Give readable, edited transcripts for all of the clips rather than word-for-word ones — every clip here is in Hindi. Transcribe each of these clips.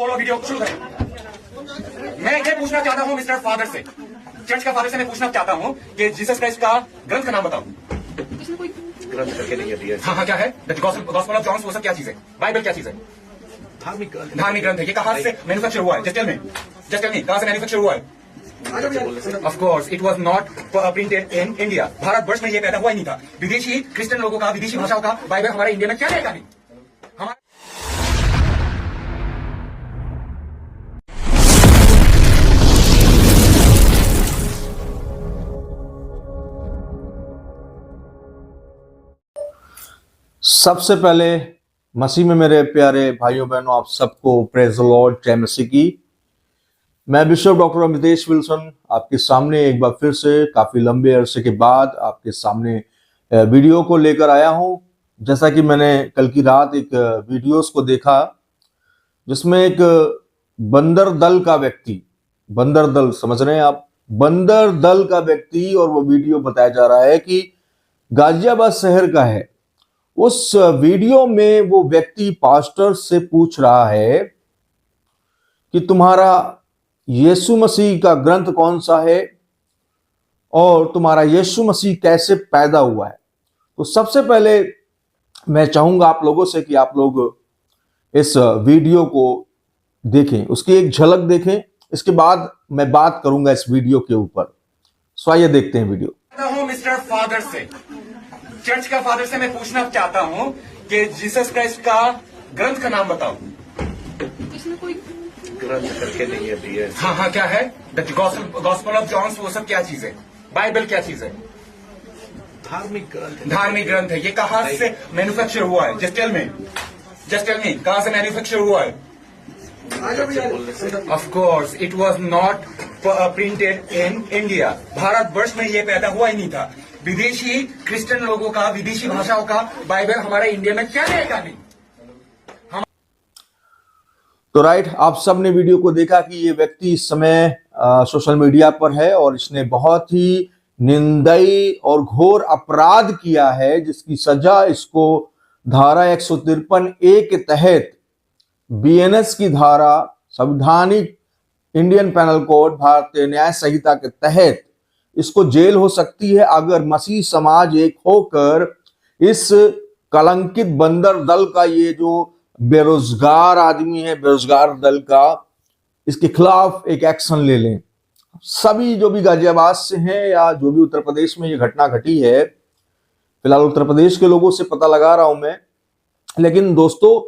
फॉलो वीडियो शुरू करें। मैं ये पूछना चाहता हूं मिस्टर फादर से, चर्च का फादर से मैं पूछना चाहता हूं कि जीसस क्राइस्ट का ग्रंथ का नाम बताओ। ग्रंथ करके नहीं दिया। हाँ, क्या है? गॉस्पेल ऑफ जॉन, वो सब क्या चीज है? बाइबल क्या चीज है? धार्मिक ग्रंथ है। ये कहां से मैन्युफैक्चर हुआ है? जस्ट टेल मी, कहां से मैन्युफैक्चर हुआ है? Of course it was not printed in India. Bharatvarsh में ये पैदा हुआ ही नहीं था। विदेशी क्रिश्चियन लोगों का, विदेशी भाषाओं का बाइबल हमारे इंडिया में क्या रहेगा नहीं? हमारा सबसे पहले मसीह में मेरे प्यारे भाइयों बहनों, आप सबको प्रेज द लॉर्ड, जय मसीह की। मैं बिशप डॉक्टर अमितेश विल्सन आपके सामने एक बार फिर से काफी लंबे अरसे के बाद आपके सामने वीडियो को लेकर आया हूं। जैसा कि मैंने कल की रात एक वीडियोस को देखा जिसमें एक बंदर दल का व्यक्ति, बंदर दल समझ रहे हैं आप, बंदर दल का व्यक्ति, और वो वीडियो बताया जा रहा है कि गाजियाबाद शहर का है। उस वीडियो में वो व्यक्ति पास्टर से पूछ रहा है कि तुम्हारा यीशु मसीह का ग्रंथ कौन सा है और तुम्हारा यीशु मसीह कैसे पैदा हुआ है। तो सबसे पहले मैं चाहूंगा आप लोगों से कि आप लोग इस वीडियो को देखें, उसकी एक झलक देखें, इसके बाद मैं बात करूंगा इस वीडियो के ऊपर। सो आइए देखते हैं वीडियो। मिस्टर फादर से, चर्च का फादर से मैं पूछना चाहता हूं कि जीसस क्राइस्ट का ग्रंथ का नाम बताओ। ग्रंथ करके नहीं दिया। हाँ, क्या है? गॉस्पेल ऑफ जॉन, वो सब क्या चीज है? बाइबल क्या चीज है? धार्मिक ग्रंथ है। ये कहां से मैन्युफैक्चर हुआ है? जस्ट टेल मी, कहां से मैन्युफैक्चर हुआ है? Of course it was not printed in India. Bharatvarsh में ये पैदा हुआ ही नहीं था। विदेशी क्रिश्चियन लोगों का, विदेशी भाषाओं का बाइबल हमारे इंडिया में क्या रहेगा नहीं? तो राइट, आप सब ने वीडियो को देखा कि ये व्यक्ति इस समय सोशल मीडिया पर है और इसने बहुत ही निंदनीय और घोर अपराध किया है, जिसकी सजा इसको धारा 153A के तहत, BNS की धारा, संवैधानिक इंडियन पैनल कोड, भारतीय न्याय संहिता के तहत इसको जेल हो सकती है अगर मसीह समाज एक होकर इस कलंकित बंदर दल का, ये जो बेरोजगार आदमी है, बेरोजगार दल का, इसके खिलाफ एक एक्शन ले लें। सभी जो भी गाजियाबाद से हैं या जो भी उत्तर प्रदेश में ये घटना घटी है, फिलहाल उत्तर प्रदेश के लोगों से पता लगा रहा हूं मैं, लेकिन दोस्तों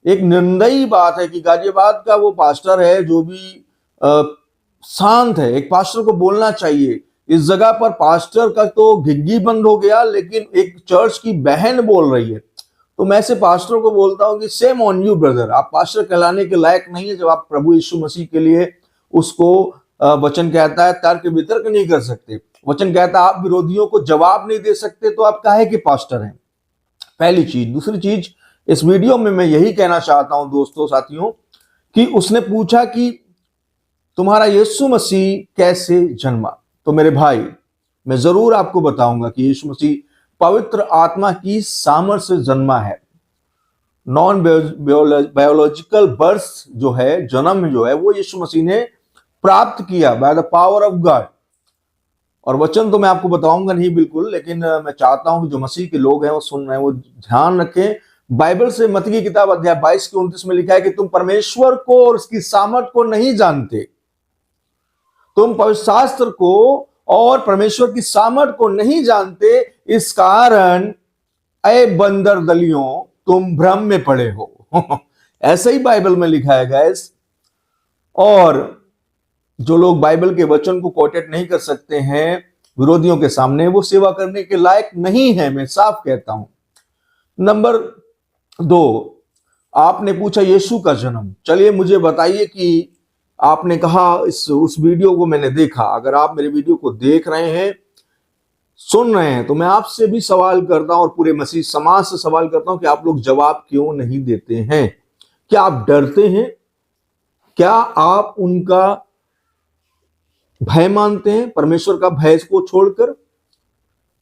एक निंदनीय बात है कि गाजियाबाद का वो पास्टर है जो भी शांत है। एक पास्टर को बोलना चाहिए। इस जगह पर पास्टर का तो घिग्गी बंद हो गया, लेकिन एक चर्च की बहन बोल रही है। तो मैं ऐसे पास्टर को बोलता हूं कि सेम ऑन यू ब्रदर, आप पास्टर कहलाने के लायक नहीं है जब आप प्रभु यीशु मसीह के लिए उसको वचन कहता है तर्क वितर्क नहीं कर सकते। वचन कहता है आप विरोधियों को जवाब नहीं दे सकते, तो आप काहे के पास्टर हैं? पहली चीज। दूसरी चीज, इस वीडियो में मैं यही कहना चाहता हूं दोस्तों, साथियों, कि उसने पूछा कि तुम्हारा यीशु मसीह कैसे जन्मा। तो मेरे भाई, मैं जरूर आपको बताऊंगा कि यीशु मसीह पवित्र आत्मा की सामर्थ्य से जन्मा है। नॉन बायोलॉजिकल बर्थ जो है, जन्म जो है, वो यीशु मसीह ने प्राप्त किया by the power of God. और वचन तो मैं आपको बताऊंगा नहीं बिल्कुल, लेकिन मैं चाहता हूं कि जो मसीह के लोग हैं वो सुन रहे हैं वो ध्यान रखें। बाइबल से मत्ती की किताब अध्याय 22 के 29 में लिखा है कि तुम परमेश्वर को और उसकी सामर्थ को नहीं जानते, तुम पवित्र शास्त्र को और परमेश्वर की सामर्थ को नहीं जानते, इस कारण अय बंदर दलियों तुम भ्रम में पड़े हो। ऐसे ही बाइबल में लिखा है गाइस। और जो लोग बाइबल के वचन को कोटेट नहीं कर सकते हैं विरोधियों के सामने, वो सेवा करने के लायक नहीं है, मैं साफ कहता हूं। नंबर 2, आपने पूछा यीशु का जन्म। चलिए मुझे बताइए कि आपने कहा, उस वीडियो को मैंने देखा। अगर आप मेरे वीडियो को देख रहे हैं, सुन रहे हैं, तो मैं आपसे भी सवाल करता हूं और पूरे मसीह समाज से सवाल करता हूं कि आप लोग जवाब क्यों नहीं देते हैं? क्या आप डरते हैं? क्या आप उनका भय मानते हैं, परमेश्वर का भय को छोड़कर?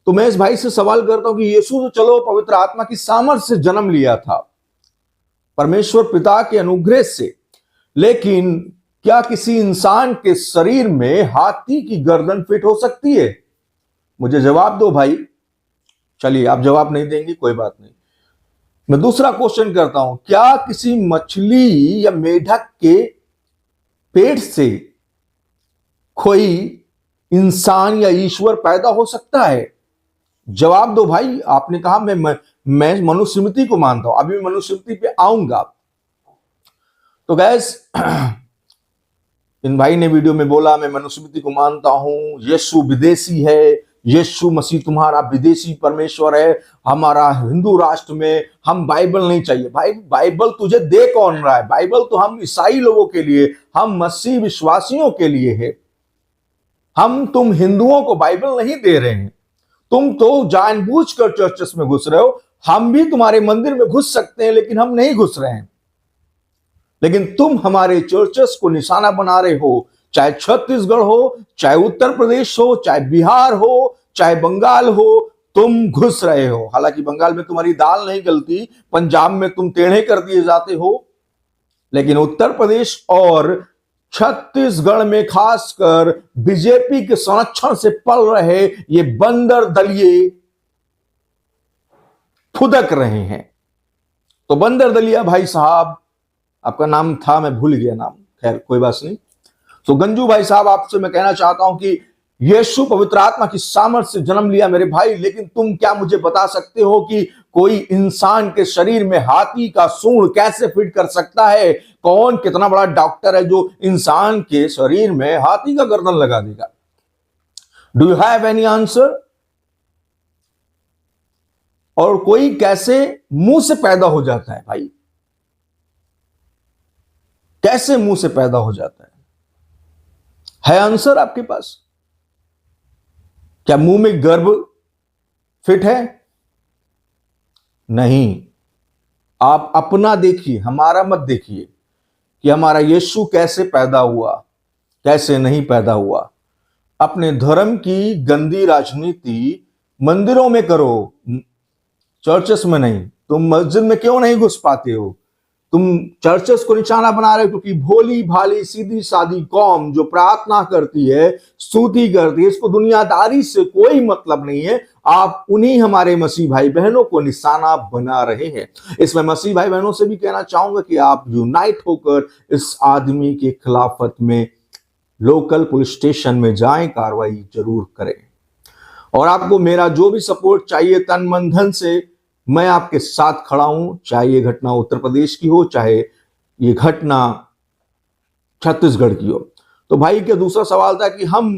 तो मैं इस भाई से सवाल करता हूं कि यीशु तो चलो पवित्र आत्मा की सामर्थ्य से जन्म लिया था, परमेश्वर पिता के अनुग्रह से, लेकिन क्या किसी इंसान के शरीर में हाथी की गर्दन फिट हो सकती है? मुझे जवाब दो भाई। चलिए, आप जवाब नहीं देंगे, कोई बात नहीं। मैं दूसरा क्वेश्चन करता हूं, क्या किसी मछली या मेढक के पेट से कोई इंसान या ईश्वर पैदा हो सकता है? जवाब दो भाई। आपने कहा मैं मनुस्मृति को मानता हूं, अभी मैं मनुस्मृति पे आऊंगा। तो गैस, इन भाई ने वीडियो में बोला मैं मनुस्मृति को मानता हूं, यीशु विदेशी है, यीशु मसीह तुम्हारा विदेशी परमेश्वर है, हमारा हिंदू राष्ट्र में हम बाइबल नहीं चाहिए। भाई, बाइबल तुझे दे कौन रहा है? बाइबल तो हम ईसाई लोगों के लिए, हम मसीह विश्वासियों के लिए है। तुम हिंदुओं को बाइबल नहीं दे रहे हैं। तुम तो जानबूझकर चर्चेस में घुस रहे हो। हम भी तुम्हारे मंदिर में घुस सकते हैं, लेकिन हम नहीं घुस रहे हैं। लेकिन तुम हमारे चर्चेस को निशाना बना रहे हो, चाहे छत्तीसगढ़ हो, चाहे उत्तर प्रदेश हो, चाहे बिहार हो, चाहे बंगाल हो, तुम घुस रहे हो। हालांकि बंगाल में तुम्हारी दाल नहीं गलती, पंजाब में तुम टेढ़े कर दिए जाते हो, लेकिन उत्तर प्रदेश और छत्तीसगढ़ में खासकर बीजेपी के संरक्षण से पल रहे ये बंदर दलिये फुदक रहे हैं। तो बंदर दलिया भाई साहब, आपका नाम था, मैं भूल गया नाम, खैर कोई बात नहीं। तो गंजू भाई साहब, आपसे मैं कहना चाहता हूं कि यीशु पवित्र आत्मा की सामर्थ्य से जन्म लिया मेरे भाई, लेकिन तुम क्या मुझे बता सकते हो कि कोई इंसान के शरीर में हाथी का सूंड कैसे फिट कर सकता है? कौन, कितना बड़ा डॉक्टर है जो इंसान के शरीर में हाथी का गर्दन लगा देगा? Do you have any answer? और कोई कैसे मुंह से पैदा हो जाता है भाई? कैसे मुंह से पैदा हो जाता है आंसर आपके पास? क्या मुंह में गर्भ फिट है? नहीं। आप अपना देखिए, हमारा मत देखिए कि हमारा यीशु कैसे पैदा हुआ, कैसे नहीं पैदा हुआ। अपने धर्म की गंदी राजनीति मंदिरों में करो, चर्चेस में नहीं। तुम मस्जिद में क्यों नहीं घुस पाते हो? तुम चर्चेस को निशाना बना रहे हो क्योंकि भोली भाली सीधी सादी कौम जो प्रार्थना करती है, स्तुति करती है, इसको दुनियादारी से कोई मतलब नहीं है। आप उन्हीं हमारे मसीह भाई बहनों को निशाना बना रहे हैं। इसमें मसीह भाई बहनों से भी कहना चाहूंगा कि आप यूनाइट होकर इस आदमी के खिलाफत में लोकल पुलिस स्टेशन में जाएं, कार्रवाई जरूर करें। और आपको मेरा जो भी सपोर्ट चाहिए तन मन धन से, मैं आपके साथ खड़ा हूं। चाहे ये घटना उत्तर प्रदेश की हो, चाहे ये घटना छत्तीसगढ़ की हो। तो भाई का दूसरा सवाल था कि हम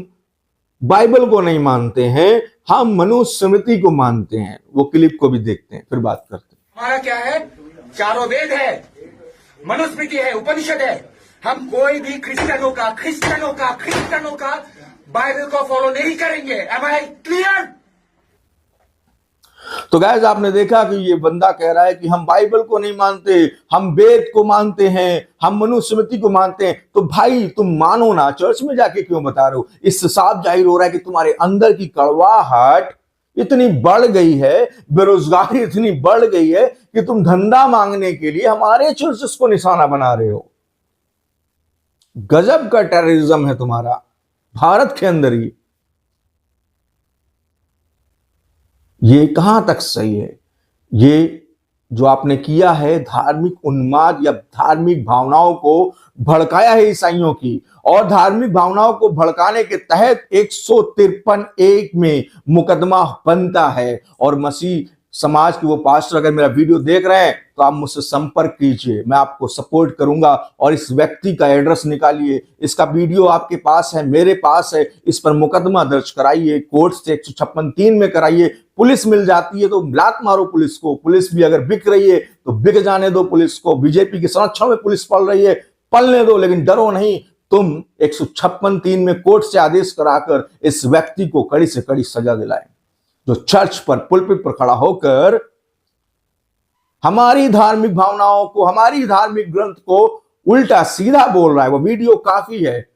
बाइबल को नहीं मानते हैं, हम मनुस्मृति को मानते हैं। वो क्लिप को भी देखते हैं, फिर बात करते हैं। हमारा क्या है? चारों वेद है, मनुस्मृति है, उपनिषद है। हम कोई भी क्रिश्चियनों का बाइबल को फॉलो नहीं करेंगे। Am I clear? तो गाइस, आपने देखा कि ये बंदा कह रहा है कि हम बाइबल को नहीं मानते, हम वेद को मानते हैं, हम मनुस्मृति को मानते हैं। तो भाई तुम मानो ना, चर्च में जाके क्यों बता रहे हो? इससे साफ जाहिर हो रहा है कि तुम्हारे अंदर की कड़वाहट इतनी बढ़ गई है, बेरोजगारी इतनी बढ़ गई है कि तुम धंधा मांगने के लिए हमारे चर्चेस को निशाना बना रहे हो। गजब का टेररिज्म है तुम्हारा भारत के अंदर ही। ये कहां तक सही है? ये जो आपने किया है, धार्मिक उन्माद या धार्मिक भावनाओं को भड़काया है ईसाइयों की, और धार्मिक भावनाओं को भड़काने के तहत 153(1) में मुकदमा बनता है। और मसीह समाज के वो पास्टर अगर मेरा वीडियो देख रहे हैं तो आप मुझसे संपर्क कीजिए, मैं आपको सपोर्ट करूंगा। और इस व्यक्ति का एड्रेस निकालिए, इसका वीडियो आपके पास है, मेरे पास है, इस पर मुकदमा दर्ज कराइए, कोर्ट से 156(3) में कराइए। पुलिस मिल जाती है तो लात मारो पुलिस को। पुलिस भी अगर बिक रही है तो बिक जाने दो पुलिस को। बीजेपी के संरक्षण में पुलिस पल रही है, पलने दो, लेकिन डरो नहीं। तुम 156(3) में कोर्ट से आदेश कराकर इस व्यक्ति को कड़ी से कड़ी सजा दिलाए, जो चर्च पर, पुलपिट पर खड़ा होकर हमारी धार्मिक भावनाओं को, हमारी धार्मिक ग्रंथ को उल्टा सीधा बोल रहा है। वो वीडियो काफी है।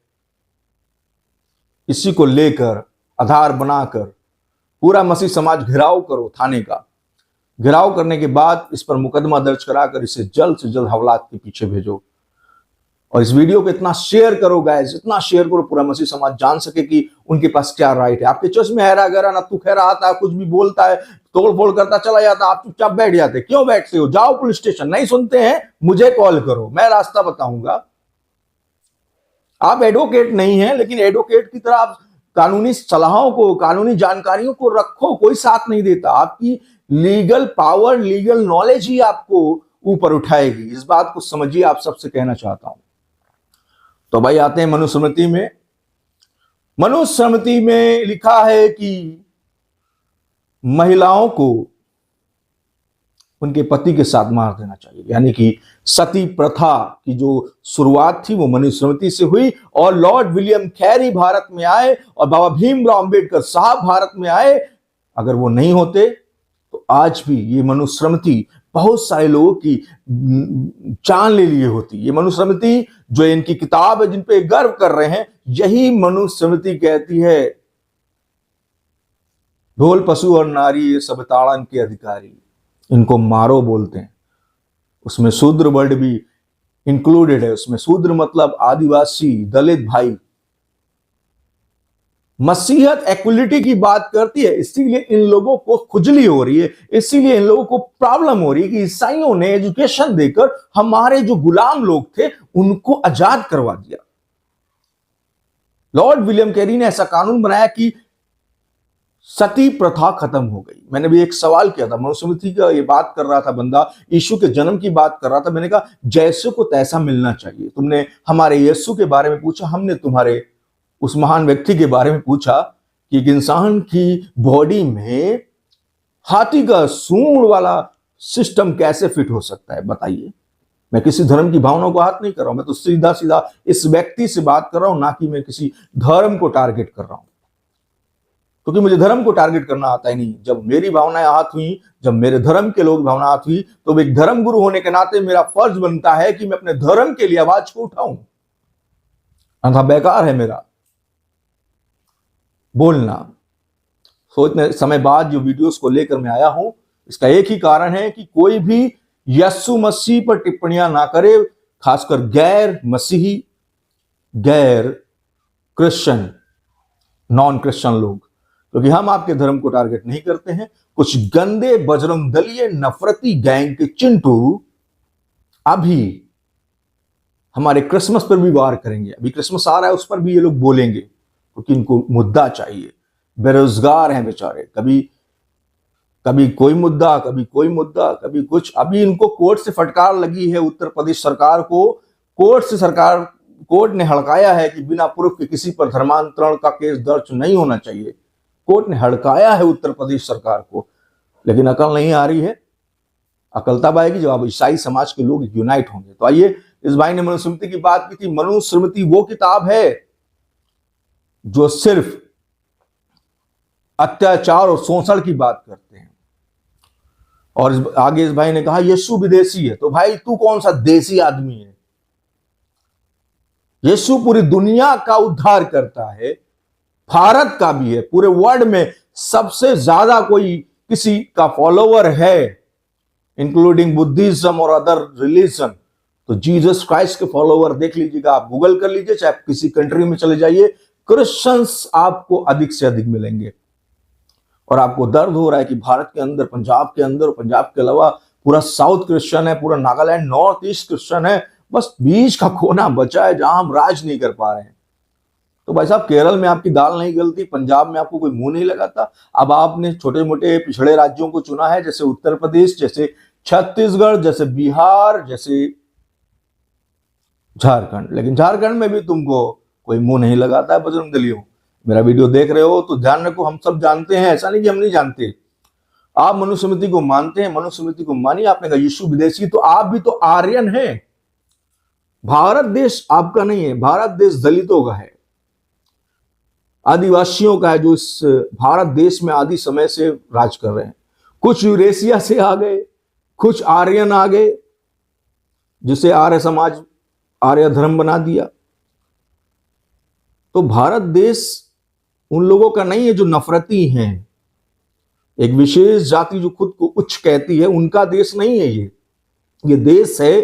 इसी को लेकर आधार बनाकर पूरा मसीह समाज घेराव करो, थाने का घेराव करने के बाद इस पर मुकदमा दर्ज कराकर इसे जल्द से जल्द हवालात के पीछे भेजो। और इस वीडियो को इतना शेयर करो गाइस, इतना शेयर करो, पूरा मसीह समाज जान सके कि उनके पास क्या राइट है। आपके चर्च में हैरा गहरा ना तू खैरा आता है, कुछ भी बोलता है, तोड़ फोड़ करता चला जाता, आप चुपचाप बैठ जाते। क्यों बैठते हो? जाओ पुलिस स्टेशन। नहीं सुनते हैं, मुझे कॉल करो, मैं रास्ता बताऊंगा। आप एडवोकेट नहीं हैं, लेकिन एडवोकेट की तरह आप कानूनी सलाहों को, कानूनी जानकारियों को रखो, कोई साथ नहीं देता। आपकी लीगल पावर, लीगल नॉलेज ही आपको ऊपर उठाएगी। इस बात को समझिए, आप सबसे कहना चाहता हूं। तो भाई आते हैं मनुस्मृति में। मनुस्मृति में लिखा है कि महिलाओं को उनके पति के साथ मार देना चाहिए, यानी कि सती प्रथा की जो शुरुआत थी वो मनुस्मृति से हुई। और लॉर्ड विलियम कैरी भारत में आए और बाबा भीमराव अंबेडकर साहब भारत में आए। अगर वो नहीं होते तो आज भी ये मनुस्मृति बहुत सारे लोगों की जान ले लिए होती। ये मनुस्मृति जो इनकी किताब है, जिन पे गर्व कर रहे हैं, यही मनुस्मृति कहती है ढोल पशु और नारी ये सब ताड़न के अधिकारी, इनको मारो बोलते हैं। उसमें शूद्र वर्ड भी इंक्लूडेड है। उसमें शूद्र मतलब आदिवासी, दलित भाई। मसीहत इक्वलिटी की बात करती है, इसीलिए इन लोगों को खुजली हो रही है, इसीलिए इन लोगों को प्रॉब्लम हो रही है कि ईसाइयों ने एजुकेशन देकर हमारे जो गुलाम लोग थे उनको आजाद करवा दिया। लॉर्ड विलियम कैरी ने ऐसा कानून बनाया कि सती प्रथा खत्म हो गई। मैंने भी एक सवाल किया था, मनुस्मृति का ये बात कर रहा था बंदा, यीशु के जन्म की बात कर रहा था। मैंने कहा जैसे को तैसा मिलना चाहिए। तुमने हमारे यीशु के बारे में पूछा, हमने तुम्हारे उस महान व्यक्ति के बारे में पूछा कि एक इंसान की बॉडी में हाथी का सूंड वाला सिस्टम कैसे फिट हो सकता है, बताइए। मैं किसी धर्म की भावनाओं को हाथ नहीं कर रहा हूं, मैं तो सीधा सीधा इस व्यक्ति से बात कर रहा हूं, ना कि मैं किसी धर्म को टारगेट कर रहा हूं, क्योंकि मुझे धर्म को टारगेट करना आता ही नहीं। जब मेरी भावनाएं आहत हुई, जब मेरे धर्म के लोग भावना आहत हुई, तो एक धर्म गुरु होने के नाते मेरा फर्ज बनता है कि मैं अपने धर्म के लिए आवाज को उठाऊं, अन्यथा बेकार है मेरा बोलना। तो इतने समय बाद जो वीडियोस को लेकर मैं आया हूं, इसका एक ही कारण है कि कोई भी यीशु मसीह पर टिप्पणियां ना करे, खासकर गैर मसीही, गैर क्रिश्चियन, नॉन क्रिश्चियन लोग, क्योंकि हम आपके धर्म को टारगेट नहीं करते हैं। कुछ गंदे बजरंग दलीय नफरती गैंग के चिंटू अभी हमारे क्रिसमस पर भी वार करेंगे। अभी क्रिसमस आ रहा है, उस पर भी ये लोग बोलेंगे, क्योंकि इनको मुद्दा चाहिए। बेरोजगार हैं बेचारे, कभी कोई मुद्दा, कभी कोई मुद्दा, कभी कुछ। अभी इनको कोर्ट से फटकार लगी है, उत्तर प्रदेश सरकार को। कोर्ट ने हड़काया है कि बिना प्रूफ के किसी पर धर्मांतरण का केस दर्ज नहीं होना चाहिए। कोर्ट ने हड़काया है उत्तर प्रदेश सरकार को, लेकिन अकल नहीं आ रही है। अकल तब आएगी जब अब ईसाई समाज के लोग यूनाइट होंगे। तो आइए, इस भाई ने मनुस्मृति की बात की थी। मनुस्मृति वो किताब है जो सिर्फ अत्याचार और शोषण की बात करते हैं। और आगे इस भाई ने कहा यीशु विदेशी है। तो भाई तू कौन सा देसी आदमी है? यीशु पूरी दुनिया का उद्धार करता है, भारत का भी है। पूरे वर्ल्ड में सबसे ज्यादा कोई किसी का फॉलोवर है, इंक्लूडिंग बुद्धिज्म और अदर रिलीजन, तो जीसस क्राइस्ट के फॉलोवर देख लीजिएगा, आप गूगल कर लीजिए, चाहे किसी कंट्री में चले जाइए, क्रिश्चियंस आपको अधिक से अधिक मिलेंगे। और आपको दर्द हो रहा है कि भारत के अंदर, पंजाब के अंदर, पंजाब के अलावा पूरा साउथ क्रिश्चियन है, पूरा नागालैंड नॉर्थ ईस्ट क्रिश्चियन है, बस बीच का कोना बचा है जहां हम राज नहीं कर पा रहे हैं। तो भाई साहब, केरल में आपकी दाल नहीं गलती, पंजाब में आपको कोई मुंह नहीं लगाता। अब आपने छोटे मोटे पिछड़े राज्यों को चुना है, जैसे उत्तर प्रदेश, जैसे छत्तीसगढ़, जैसे बिहार, जैसे झारखंड। लेकिन झारखंड में भी तुमको कोई मुंह नहीं लगाता है बजरंग दलियों। मेरा वीडियो देख रहे हो तो ध्यान रखो, हम सब जानते हैं, ऐसा नहीं कि हम नहीं जानते। आप मनुस्मृति को मानते हैं, मनुस्मृति को मानिए। आपने कहा यीशु विदेशी, तो आप भी तो आर्यन हैं। भारत देश आपका नहीं है, भारत देश दलितों का है, आदिवासियों का है, जो इस भारत देश में आदि समय से राज कर रहे हैं। कुछ यूरेशिया से आ गए, कुछ आर्यन आ गए, जिसे आर्य समाज, आर्य धर्म बना दिया। तो भारत देश उन लोगों का नहीं है जो नफरती हैं, एक विशेष जाति जो खुद को उच्च कहती है, उनका देश नहीं है ये देश है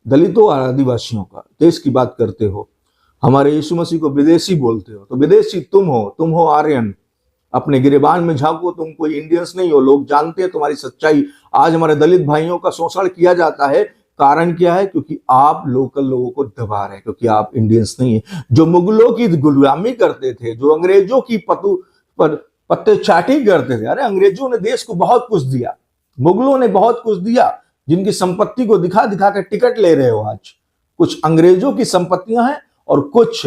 दलितों और आदिवासियों का देश की बात करते हो, हमारे यीशु मसीह को विदेशी बोलते हो, तो विदेशी तुम हो आर्यन। अपने गिरेबान में झांको, तुम कोई इंडियंस नहीं हो। लोग जानते हैं तुम्हारी सच्चाई। आज हमारे दलित भाइयों का शोषण किया जाता है, कारण क्या है? क्योंकि आप लोकल लोगों को दबा रहे हैं, क्योंकि आप इंडियंस नहीं है। जो मुगलों की गुलामी करते थे, जो अंग्रेजों की पत्ते चाटी करते थे, अरे अंग्रेजों ने देश को बहुत कुछ दिया, मुगलों ने बहुत कुछ दिया, जिनकी संपत्ति को दिखा दिखा के टिकट ले रहे हो आज। कुछ अंग्रेजों की संपत्तियां हैं और कुछ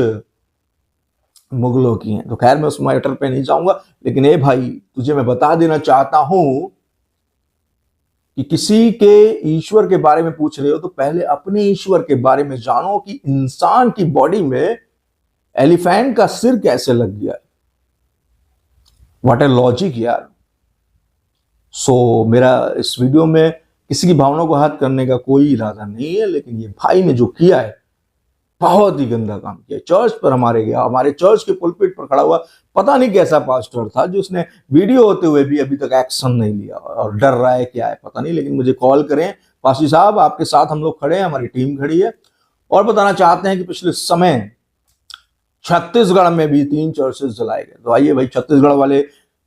मुगलों की हैं। तो खैर मैं उस मैटर पे नहीं जाऊंगा, लेकिन ए भाई, तुझे मैं बता देना चाहता हूं कि किसी के ईश्वर के बारे में पूछ रहे हो तो पहले अपने ईश्वर के बारे में जानो कि इंसान की बॉडी में एलिफेंट का सिर कैसे लग गया। व्हाट ए लॉजिक यार। सो मेरा इस वीडियो में किसी की भावनाओं को हर्ट करने का कोई इरादा नहीं है, लेकिन ये भाई ने जो किया है बहुत ही गंदा काम किया। चर्च पर हमारे चर्च के पुलपिट पर खड़ा हुआ पता नहीं कैसा पास्टर था, जो उसने वीडियो होते हुए भी अभी तक एक्शन नहीं लिया और डर रहा है, क्या है पता नहीं। लेकिन मुझे कॉल करें, पास्टर साहब आपके साथ हम लोग खड़े हैं, हमारी टीम खड़ी है, और बताना चाहते हैं कि पिछले समय छत्तीसगढ़ में भी 3 चर्चेस जलाए गए। तो आइए भाई, छत्तीसगढ़ वाले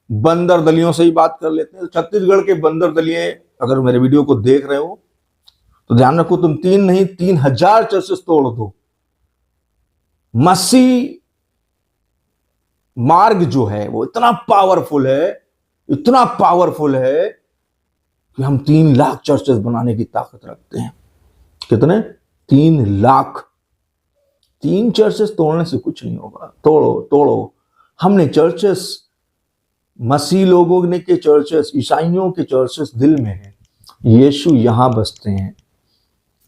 बंदर दलियों से ही बात कर लेते हैं। तो छत्तीसगढ़ के बंदर दलिये अगर मेरे वीडियो को देख रहे हो तो ध्यान रखो, तुम 3 नहीं 3000 चर्चेस तोड़ दो। मसीह मार्ग जो है वो इतना पावरफुल है कि हम 3 लाख चर्चेस बनाने की ताकत रखते हैं। कितने? 3 लाख। 3 चर्चेस तोड़ने से कुछ नहीं होगा। तोड़ो। हमने चर्चेस, मसीह लोगों ने के चर्चेस, ईसाइयों के चर्चेस दिल में है। यीशु यहां बसते हैं।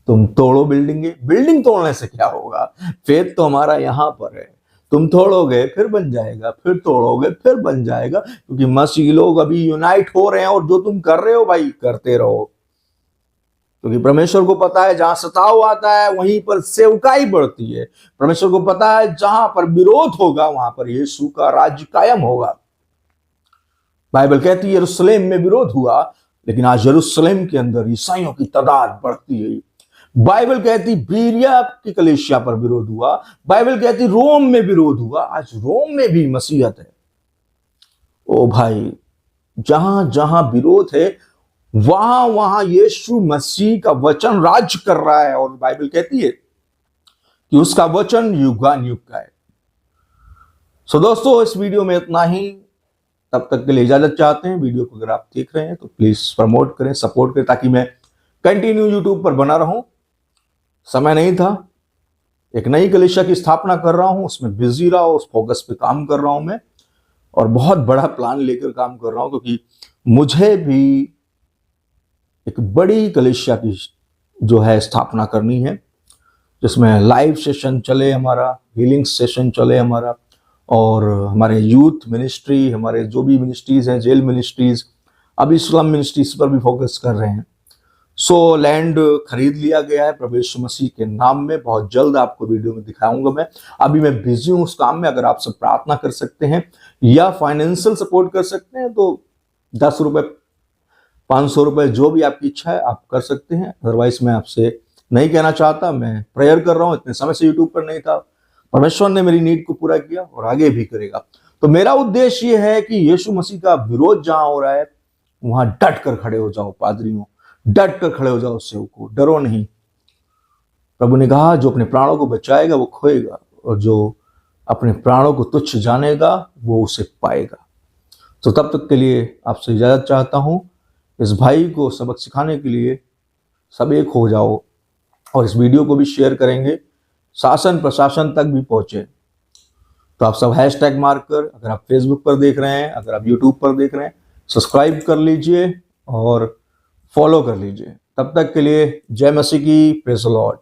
तुम तोड़ो बिल्डिंग तोड़ने से क्या होगा? फेथ तो हमारा यहां पर है। तुम तोड़ोगे फिर बन जाएगा, फिर तोड़ोगे फिर बन जाएगा, क्योंकि मसीह लोग अभी यूनाइट हो रहे हैं। और जो तुम कर रहे हो भाई, करते रहो, क्योंकि परमेश्वर को पता है जहां सताव आता है वहीं पर सेवकाई बढ़ती है। परमेश्वर को पता है जहां पर विरोध होगा वहां पर यीशु का राज्य कायम होगा। बाइबल कहती है यरूशलेम में विरोध हुआ, लेकिन आज यरूशलेम के अंदर ईसाइयों की तादाद बढ़ती है। बाइबल कहती बीरिया की कलीसिया पर विरोध हुआ, बाइबल कहती रोम में विरोध हुआ, आज रोम में भी मसीहत है। ओ भाई, जहां जहां विरोध है वहां वहां यीशु मसीह का वचन राज्य कर रहा है। और बाइबल कहती है कि उसका वचन युगानुयुग का है। सो दोस्तों, इस वीडियो में इतना ही। तब तक के लिए इजाजत चाहते हैं। वीडियो को अगर आप देख रहे हैं तो प्लीज प्रमोट करें, सपोर्ट करें, ताकि मैं कंटिन्यू यूट्यूब पर बना रहूं। समय नहीं था, एक नई कलीसिया की स्थापना कर रहा हूं, उसमें बिजी रहा, उस फोकस पे काम कर रहा हूं मैं, और बहुत बड़ा प्लान लेकर काम कर रहा हूं, क्योंकि मुझे भी एक बड़ी कलीसिया की जो है स्थापना करनी है, जिसमें लाइव सेशन चले हमारा, हीलिंग सेशन चले हमारा, और हमारे यूथ मिनिस्ट्री, हमारे जो भी मिनिस्ट्रीज हैं, जेल मिनिस्ट्रीज, अभी स्लम मिनिस्ट्रीज पर भी फोकस कर रहे हैं। सो लैंड खरीद लिया गया है प्रभु यीशु मसीह के नाम में। बहुत जल्द आपको वीडियो में दिखाऊंगा मैं। अभी मैं बिजी हूं उस काम में। अगर आप सब प्रार्थना कर सकते हैं या फाइनेंशियल सपोर्ट कर सकते हैं तो 10 रुपए, 500 रुपए, जो भी आपकी इच्छा है आप कर सकते हैं। अदरवाइज मैं आपसे नहीं कहना चाहता, मैं प्रेयर कर रहा हूं। इतने समय से यूट्यूब पर नहीं था, परमेश्वर ने मेरी नीड को पूरा किया और आगे भी करेगा। तो मेरा उद्देश्य ये है कि यीशु मसीह का विरोध जहां हो रहा है वहां डट कर खड़े हो जाओ पादरियों, डट कर खड़े हो जाओ सेवकों, डरो नहीं। प्रभु ने कहा जो अपने प्राणों को बचाएगा वो खोएगा, और जो अपने प्राणों को तुच्छ जानेगा वो उसे पाएगा। तो तब तक के लिए आपसे इजाजत चाहता हूं। इस भाई को सबक सिखाने के लिए सब एक हो जाओ, और इस वीडियो को भी शेयर करेंगे, शासन प्रशासन तक भी पहुंचे। तो आप सब हैशटैग मारकर, अगर आप फेसबुक पर देख रहे हैं, अगर आप यूट्यूब पर देख रहे हैं, सब्सक्राइब कर लीजिए और फॉलो कर लीजिए। तब तक के लिए जय मसीह की, प्रेज़ द लॉर्ड।